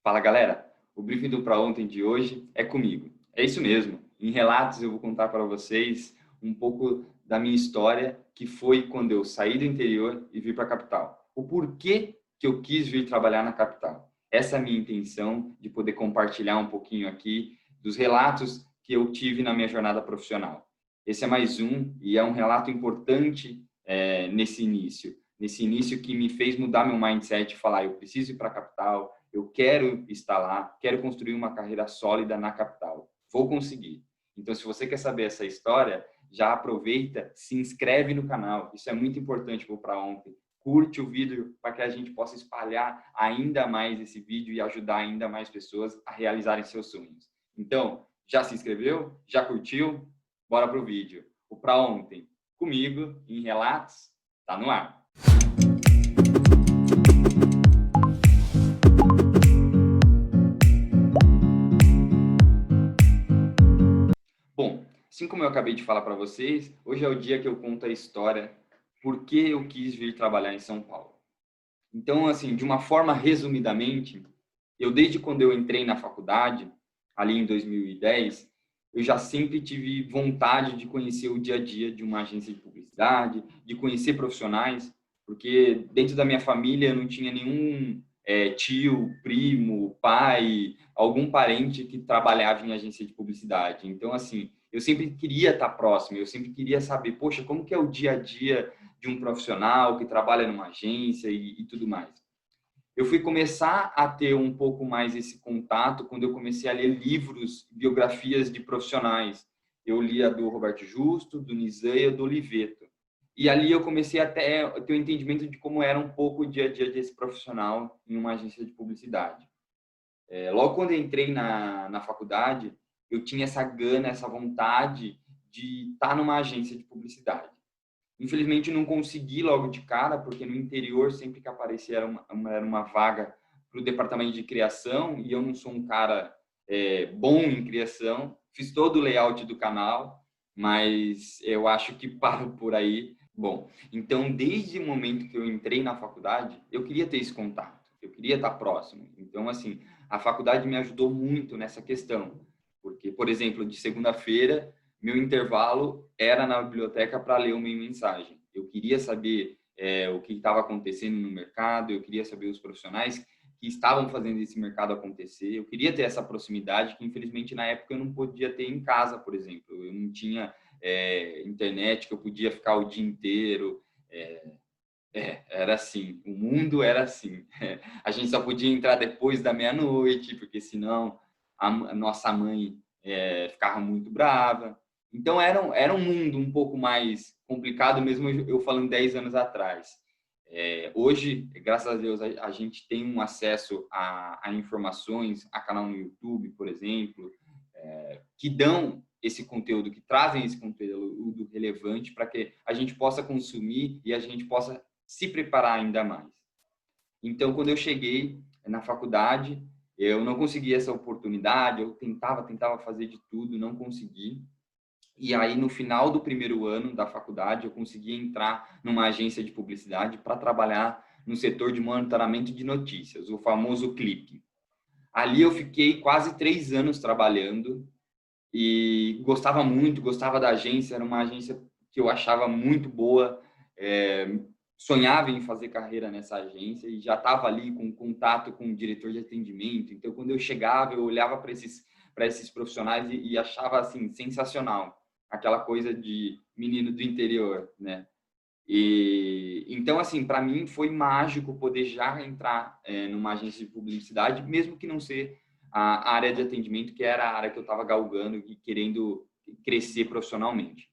Fala, galera! O briefing do Pra Ontem de hoje é comigo. É isso mesmo. Em relatos eu vou contar para vocês um pouco da minha história, que foi quando eu saí do interior e vim para a capital. O porquê que eu quis vir trabalhar na capital. Essa é a minha intenção de poder compartilhar um pouquinho aqui dos relatos que eu tive na minha jornada profissional. Esse é mais um e é um relato importante nesse início que me fez mudar meu mindset e falar, eu preciso ir para a capital, eu quero estar lá, quero construir uma carreira sólida na capital. Vou conseguir. Então, se você quer saber essa história, já aproveita, se inscreve no canal. Isso é muito importante para ontem. Curte o vídeo para que a gente possa espalhar ainda mais esse vídeo e ajudar ainda mais pessoas a realizarem seus sonhos. Então, já se inscreveu? Já curtiu? Bora pro vídeo. O Pra Ontem, comigo, em Relatos, tá no ar. Bom, assim como eu acabei de falar para vocês, hoje é o dia que eu conto a história por que eu quis vir trabalhar em São Paulo. Então, assim, de uma forma resumidamente, desde quando eu entrei na faculdade, ali em 2010, eu já sempre tive vontade de conhecer o dia a dia de uma agência de publicidade, de conhecer profissionais, porque dentro da minha família eu não tinha nenhum tio, primo, pai, algum parente que trabalhava em agência de publicidade. Então, assim, eu sempre queria estar próximo, eu sempre queria saber, poxa, como que é o dia a dia de um profissional que trabalha numa agência e tudo mais. Eu fui começar a ter um pouco mais esse contato quando eu comecei a ler livros, biografias de profissionais. Eu lia do Roberto Justo, do Nizeia, do Oliveto. E ali eu comecei até a ter um entendimento de como era um pouco o dia a dia desse profissional em uma agência de publicidade. Logo quando eu entrei na faculdade, eu tinha essa gana, essa vontade de estar numa agência de publicidade. Infelizmente, não consegui logo de cara, porque no interior, sempre que aparecia, era uma vaga para o departamento de criação, e eu não sou um cara bom em criação. Fiz todo o layout do canal, mas eu acho que paro por aí. Bom, então, desde o momento que eu entrei na faculdade, eu queria ter esse contato, eu queria estar próximo. Então, assim, a faculdade me ajudou muito nessa questão, porque, por exemplo, de segunda-feira, meu intervalo era na biblioteca para ler uma mensagem. Eu queria saber o que estava acontecendo no mercado, eu queria saber os profissionais que estavam fazendo esse mercado acontecer, eu queria ter essa proximidade que, infelizmente, na época eu não podia ter em casa, por exemplo. Eu não tinha internet, que eu podia ficar o dia inteiro. Era assim, o mundo era assim. A gente só podia entrar depois da meia-noite, porque senão a nossa mãe ficava muito brava. Então, era um mundo um pouco mais complicado, mesmo eu falando 10 anos atrás. Hoje, graças a Deus, a gente tem um acesso a informações, a canal no YouTube, por exemplo, que dão esse conteúdo, que trazem esse conteúdo relevante para que a gente possa consumir e a gente possa se preparar ainda mais. Então, quando eu cheguei na faculdade, eu não consegui essa oportunidade, eu tentava fazer de tudo, não consegui. E aí, no final do primeiro ano da faculdade, eu consegui entrar numa agência de publicidade para trabalhar no setor de monitoramento de notícias, o famoso Clipe. Ali eu fiquei quase 3 anos trabalhando e gostava muito, gostava da agência, era uma agência que eu achava muito boa, sonhava em fazer carreira nessa agência e já estava ali com contato com o diretor de atendimento. Então, quando eu chegava, eu olhava para esses profissionais e achava assim sensacional, aquela coisa de menino do interior, né? E então, assim, para mim foi mágico poder já entrar numa agência de publicidade, mesmo que não ser a área de atendimento, que era a área que eu estava galgando e querendo crescer profissionalmente.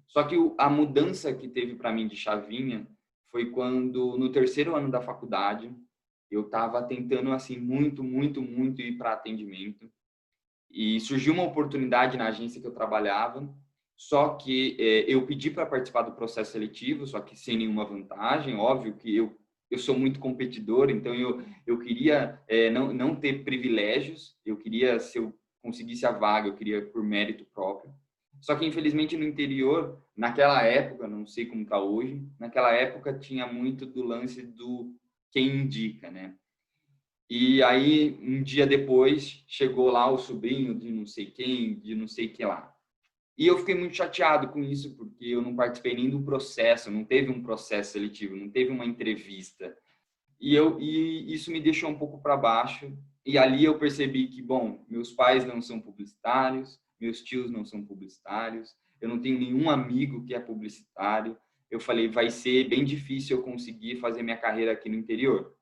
Só que a mudança que teve para mim de chavinha foi quando, no terceiro ano da faculdade, eu estava tentando, assim, muito ir para atendimento. E surgiu uma oportunidade na agência que eu trabalhava, só que eu pedi para participar do processo seletivo, só que sem nenhuma vantagem. Óbvio que eu sou muito competidor, então eu queria não ter privilégios, eu queria, se eu conseguisse a vaga, eu queria por mérito próprio. Só que, infelizmente, no interior, naquela época, não sei como está hoje, naquela época tinha muito do lance do quem indica, né? E aí, um dia depois, chegou lá o sobrinho de não sei quem, de não sei que lá. E eu fiquei muito chateado com isso, porque eu não participei nem do processo, não teve um processo seletivo, não teve uma entrevista. E isso me deixou um pouco para baixo. E ali eu percebi que, bom, meus pais não são publicitários, meus tios não são publicitários, eu não tenho nenhum amigo que é publicitário. Eu falei, vai ser bem difícil eu conseguir fazer minha carreira aqui no interior.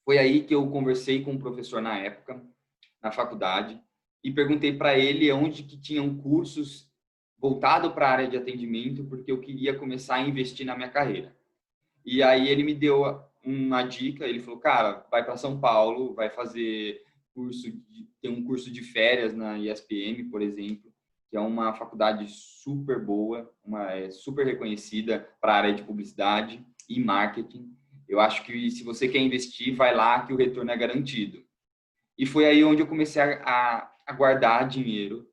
Foi aí que eu conversei com um professor na época, na faculdade, e perguntei para ele onde que tinham cursos voltado para a área de atendimento, porque eu queria começar a investir na minha carreira. E aí ele me deu uma dica, ele falou, cara, vai para São Paulo, vai fazer tem um curso de férias na ISPM, por exemplo, que é uma faculdade super boa, super reconhecida para a área de publicidade e marketing. Eu acho que se você quer investir, vai lá que o retorno é garantido. E foi aí onde eu comecei a guardar dinheiro.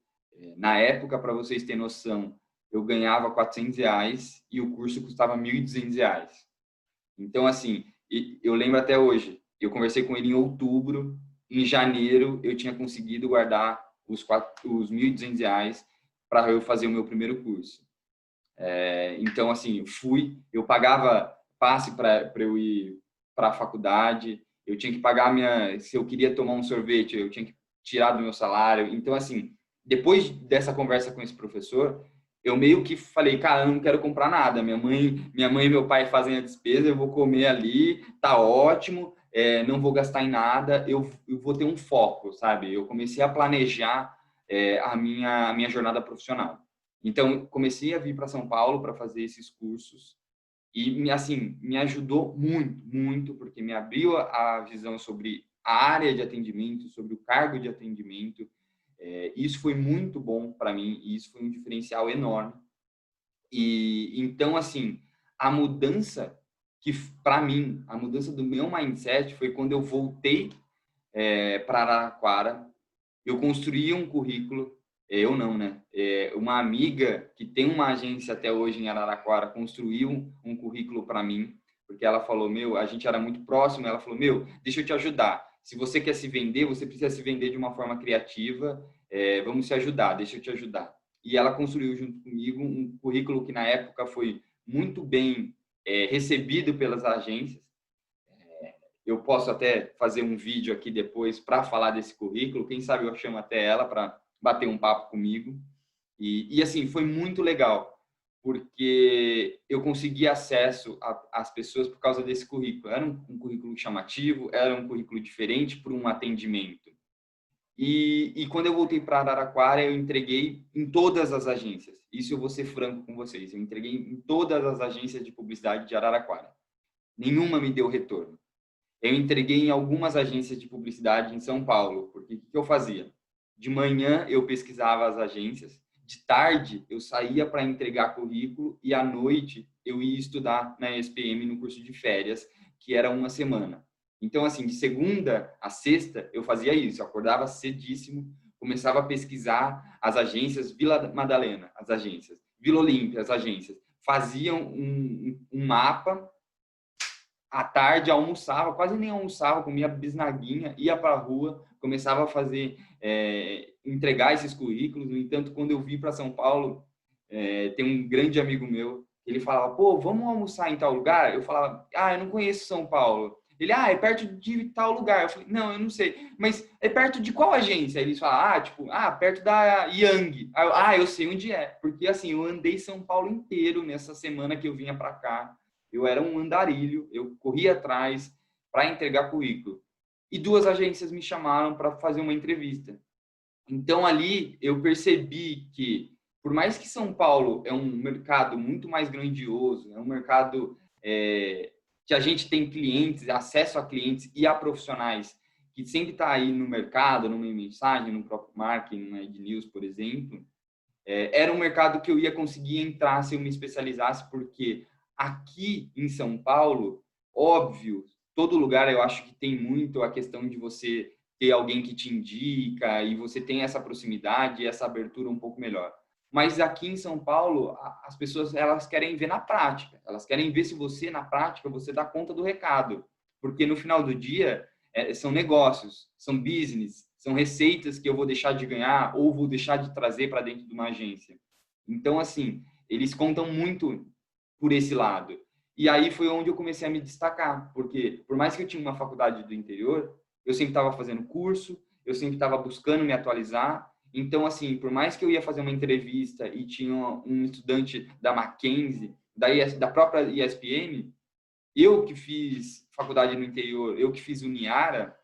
Na época, para vocês terem noção, eu ganhava R$ 400 e o curso custava R$ 1.200. Então, assim, eu lembro até hoje, eu conversei com ele em outubro, em janeiro eu tinha conseguido guardar os R$ 1.200 para eu fazer o meu primeiro curso. Então, assim, eu pagava passe para eu ir para a faculdade, eu tinha que pagar se eu queria tomar um sorvete, eu tinha que tirar do meu salário. Então, assim, depois dessa conversa com esse professor, eu meio que falei, cara, eu não quero comprar nada. Minha mãe e meu pai fazem a despesa, eu vou comer ali, tá ótimo, não vou gastar em nada, eu vou ter um foco, sabe? Eu comecei a planejar a minha jornada profissional. Então, comecei a vir para São Paulo para fazer esses cursos e, assim, me ajudou muito, muito, porque me abriu a visão sobre a área de atendimento, sobre o cargo de atendimento. Isso foi muito bom para mim e isso foi um diferencial enorme. E então, assim, a mudança que, para mim, a mudança do meu mindset foi quando eu voltei para Araraquara. Eu construí um currículo, eu não, né? Uma amiga que tem uma agência até hoje em Araraquara construiu um currículo para mim, porque ela falou, meu, a gente era muito próximo, ela falou, meu, deixa eu te ajudar. Se você quer se vender, você precisa se vender de uma forma criativa, vamos se ajudar, deixa eu te ajudar. E ela construiu junto comigo um currículo que na época foi muito bem recebido pelas agências. Eu posso até fazer um vídeo aqui depois para falar desse currículo. Quem sabe eu chamo até ela para bater um papo comigo. E assim, foi muito legal, porque eu consegui acesso às pessoas por causa desse currículo. Era um currículo chamativo, era um currículo diferente para um atendimento. E quando eu voltei para Araraquara, eu entreguei em todas as agências. Isso eu vou ser franco com vocês. Eu entreguei em todas as agências de publicidade de Araraquara. Nenhuma me deu retorno. Eu entreguei em algumas agências de publicidade em São Paulo, porque o que eu fazia? De manhã eu pesquisava as agências, de tarde eu saía para entregar currículo e à noite eu ia estudar na ESPM no curso de férias, que era uma semana. Então, assim, de segunda a sexta eu fazia isso, eu acordava cedíssimo, começava a pesquisar as agências, Vila Madalena, as agências, Vila Olímpia, as agências, faziam um mapa. À tarde almoçava, quase nem almoçava, comia bisnaguinha, ia para a rua, começava a fazer, entregar esses currículos. No entanto, quando eu vim para São Paulo, tem um grande amigo meu, ele falava, pô, vamos almoçar em tal lugar? Eu falava, eu não conheço São Paulo. Ele, é perto de tal lugar. Eu falei, não, eu não sei. Mas é perto de qual agência? Eles falam, perto da Yang. Eu sei onde é. Porque, assim, eu andei São Paulo inteiro nessa semana que eu vinha para cá. Eu era um andarilho, eu corria atrás para entregar currículo. E duas agências me chamaram para fazer uma entrevista. Então, ali, eu percebi que, por mais que São Paulo é um mercado muito mais grandioso, é um mercado que a gente tem clientes, acesso a clientes e a profissionais que sempre está aí no mercado, numa mensagem, no próprio marketing, na Ed News, por exemplo, era um mercado que eu ia conseguir entrar se eu me especializasse, porque aqui em São Paulo, óbvio, todo lugar eu acho que tem muito a questão de você ter alguém que te indica e você tem essa proximidade, essa abertura um pouco melhor. Mas aqui em São Paulo, as pessoas elas querem ver na prática. Elas querem ver se você, na prática, você dá conta do recado. Porque no final do dia, são negócios, são business, são receitas que eu vou deixar de ganhar ou vou deixar de trazer para dentro de uma agência. Então, assim, eles contam muito por esse lado. E aí foi onde eu comecei a me destacar, porque por mais que eu tinha uma faculdade do interior, eu sempre estava fazendo curso, eu sempre estava buscando me atualizar. Então, assim, por mais que eu ia fazer uma entrevista e tinha um estudante da Mackenzie, da própria ESPM, eu que fiz faculdade no interior, eu que fiz Uniara,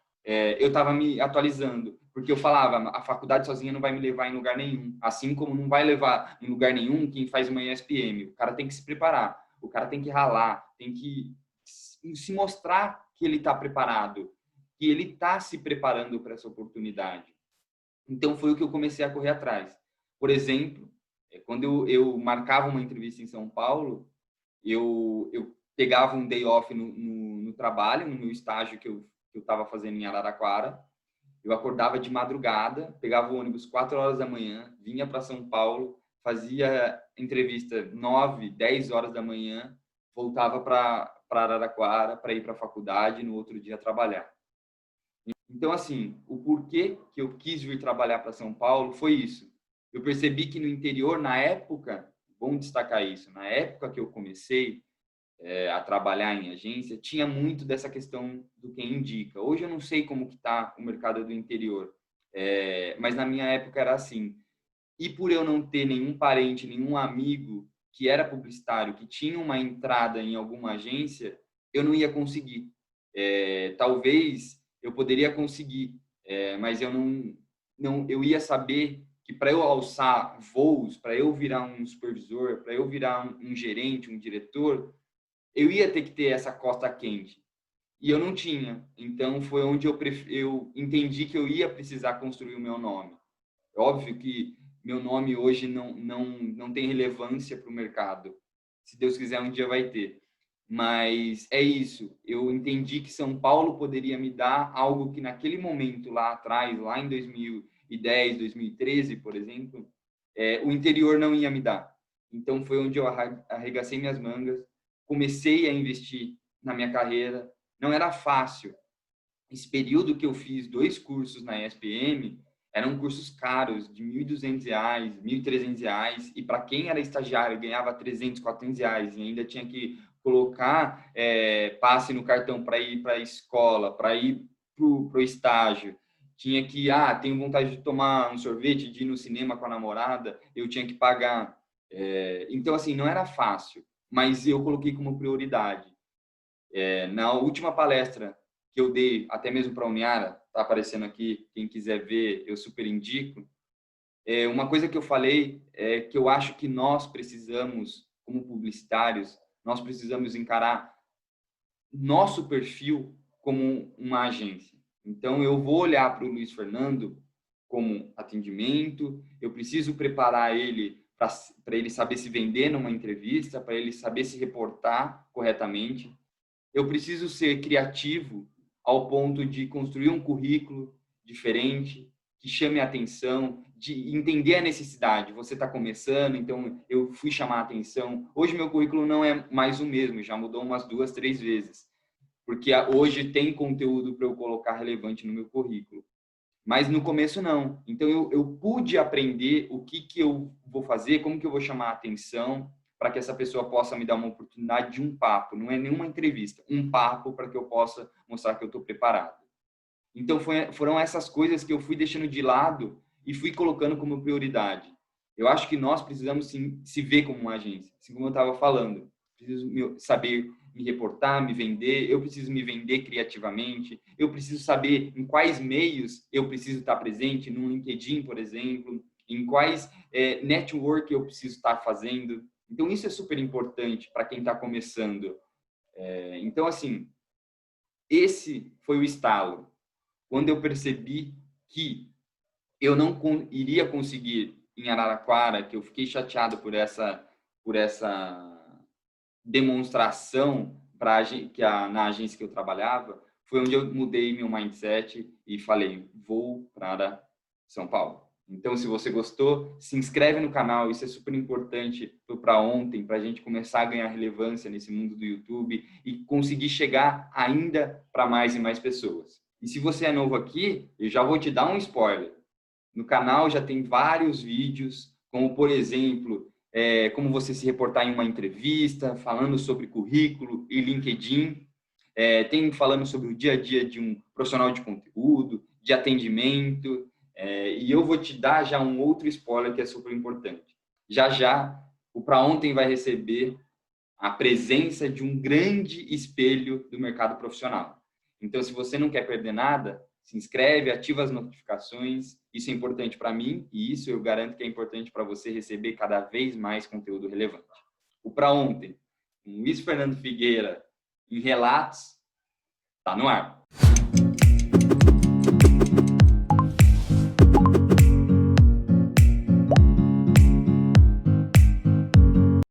eu estava me atualizando, porque eu falava, a faculdade sozinha não vai me levar em lugar nenhum, assim como não vai levar em lugar nenhum quem faz uma ESPM. O cara tem que se preparar, o cara tem que ralar, tem que se mostrar que ele está preparado, que ele está se preparando para essa oportunidade. Então, foi o que eu comecei a correr atrás. Por exemplo, quando eu marcava uma entrevista em São Paulo, eu pegava um day off no trabalho, no meu estágio que eu estava fazendo em Araraquara. Eu acordava de madrugada, pegava o ônibus 4 horas da manhã, vinha para São Paulo, fazia entrevista 9, 10 horas da manhã, voltava para Araraquara para ir para a faculdade e no outro dia trabalhar. Então, assim, o porquê que eu quis vir trabalhar para São Paulo foi isso. Eu percebi que no interior, na época, vamos destacar isso, na época que eu comecei a trabalhar em agência, tinha muito dessa questão do quem indica. Hoje eu não sei como que está o mercado do interior, mas na minha época era assim. E por eu não ter nenhum parente, nenhum amigo que era publicitário, que tinha uma entrada em alguma agência, eu não ia conseguir. Talvez eu poderia conseguir, mas eu ia saber que para eu alçar voos, para eu virar um supervisor, para eu virar um gerente, um diretor, eu ia ter que ter essa costa quente. E eu não tinha. Então, foi onde eu entendi que eu ia precisar construir o meu nome. É óbvio que meu nome hoje não tem relevância para o mercado. Se Deus quiser, um dia vai ter. Mas é isso. Eu entendi que São Paulo poderia me dar algo que naquele momento, lá atrás, lá em 2010, 2013, por exemplo, o interior não ia me dar. Então, foi onde eu arregacei minhas mangas, comecei a investir na minha carreira. Não era fácil. Esse período que eu fiz 2 cursos na ESPM, eram cursos caros, de R$ 1.200, R$ 1.300, e para quem era estagiário ganhava R$ 300, R$ 400, e ainda tinha que colocar passe no cartão para ir para a escola, para ir para o estágio. Tinha que, tenho vontade de tomar um sorvete, de ir no cinema com a namorada, eu tinha que pagar. Então, assim, não era fácil, mas eu coloquei como prioridade. Na última palestra que eu dei, até mesmo para a Uniara, está aparecendo aqui, quem quiser ver, eu super indico. Uma coisa que eu falei é que eu acho que nós precisamos, como publicitários, nós precisamos encarar nosso perfil como uma agência. Então, eu vou olhar para o Luiz Fernando como atendimento, eu preciso preparar ele para ele saber se vender numa entrevista, para ele saber se reportar corretamente. Eu preciso ser criativo ao ponto de construir um currículo diferente, que chame a atenção, de entender a necessidade. Você está começando, então eu fui chamar a atenção. Hoje meu currículo não é mais o mesmo, já mudou umas 2, 3 vezes, porque hoje tem conteúdo para eu colocar relevante no meu currículo. Mas no começo não. Então eu pude aprender o que eu vou fazer, como que eu vou chamar a atenção, para que essa pessoa possa me dar uma oportunidade de um papo. Não é nenhuma entrevista, um papo para que eu possa mostrar que eu estou preparado. Então foram essas coisas que eu fui deixando de lado e fui colocando como prioridade. Eu acho que nós precisamos sim, se ver como uma agência, assim como eu estava falando. Preciso saber me reportar, me vender, eu preciso me vender criativamente, eu preciso saber em quais meios eu preciso estar presente, no LinkedIn, por exemplo, em quais network eu preciso estar fazendo. Então, isso é super importante para quem está começando. Então, assim, esse foi o estalo. Quando eu percebi que eu não iria conseguir em Araraquara, que eu fiquei chateado por essa demonstração na agência que eu trabalhava, foi onde eu mudei meu mindset e falei, vou para São Paulo. Então, se você gostou, se inscreve no canal, isso é super importante para ontem, para a gente começar a ganhar relevância nesse mundo do YouTube e conseguir chegar ainda para mais e mais pessoas. E se você é novo aqui, eu já vou te dar um spoiler. No canal já tem vários vídeos, como, por exemplo, como você se reportar em uma entrevista, falando sobre currículo e LinkedIn. Tem falando sobre o dia a dia de um profissional de conteúdo, de atendimento. E eu vou te dar já um outro spoiler que é super importante. Já já, o Pra Ontem vai receber a presença de um grande espelho do mercado profissional. Então, se você não quer perder nada, se inscreve, ativa as notificações. Isso é importante para mim e isso eu garanto que é importante para você receber cada vez mais conteúdo relevante. O Pra Ontem, com Luiz Fernando Figueira em Relatos, está no ar.